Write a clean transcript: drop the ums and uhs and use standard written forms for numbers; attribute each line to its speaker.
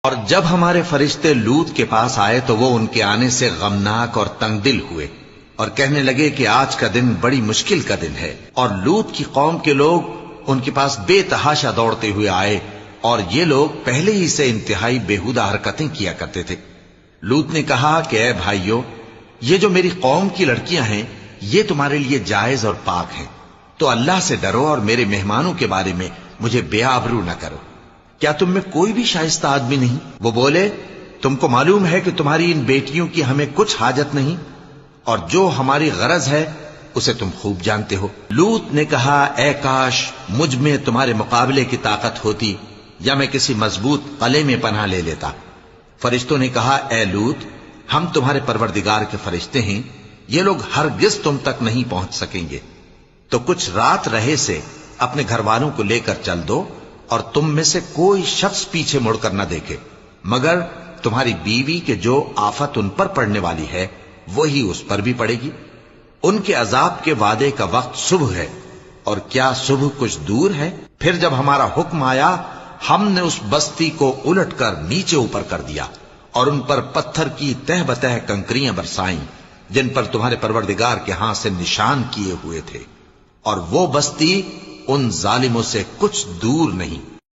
Speaker 1: اور جب ہمارے فرشتے لوط کے پاس آئے تو وہ ان کے آنے سے غمناک اور تنگ دل ہوئے اور کہنے لگے کہ آج کا دن بڑی مشکل کا دن ہے۔ اور لوط کی قوم کے لوگ ان کے پاس بے تحاشا دوڑتے ہوئے آئے، اور یہ لوگ پہلے ہی سے انتہائی بیہودہ حرکتیں کیا کرتے تھے۔ لوط نے کہا کہ اے بھائیو، یہ جو میری قوم کی لڑکیاں ہیں یہ تمہارے لیے جائز اور پاک ہیں، تو اللہ سے ڈرو اور میرے مہمانوں کے بارے میں مجھے بے آبرو نہ کرو۔ کیا تم میں کوئی بھی شائستہ آدمی نہیں؟ وہ بولے، تم کو معلوم ہے کہ تمہاری ان بیٹیوں کی ہمیں کچھ حاجت نہیں، اور جو ہماری غرض ہے اسے تم خوب جانتے ہو۔ لوط نے کہا، اے کاش مجھ میں تمہارے مقابلے کی طاقت ہوتی، یا میں کسی مضبوط قلعے میں پناہ لے لیتا۔ فرشتوں نے کہا، اے لوط، ہم تمہارے پروردگار کے فرشتے ہیں، یہ لوگ ہرگز تم تک نہیں پہنچ سکیں گے، تو کچھ رات رہے سے اپنے گھر والوں کو لے کر چل دو، اور تم میں سے کوئی شخص پیچھے مڑ کر نہ دیکھے مگر تمہاری بیوی کے جو آفت ان پر پڑنے والی ہے وہی اس پر بھی پڑے گی۔ ان کے عذاب کے وعدے کا وقت صبح ہے، اور کیا صبح کچھ دور ہے؟ پھر جب ہمارا حکم آیا ہم نے اس بستی کو الٹ کر نیچے اوپر کر دیا، اور ان پر پتھر کی تہ بتہ کنکریاں برسائیں جن پر تمہارے پروردگار کے ہاں سے نشان کیے ہوئے تھے، اور وہ بستی ان ظالموں سے کچھ دور نہیں۔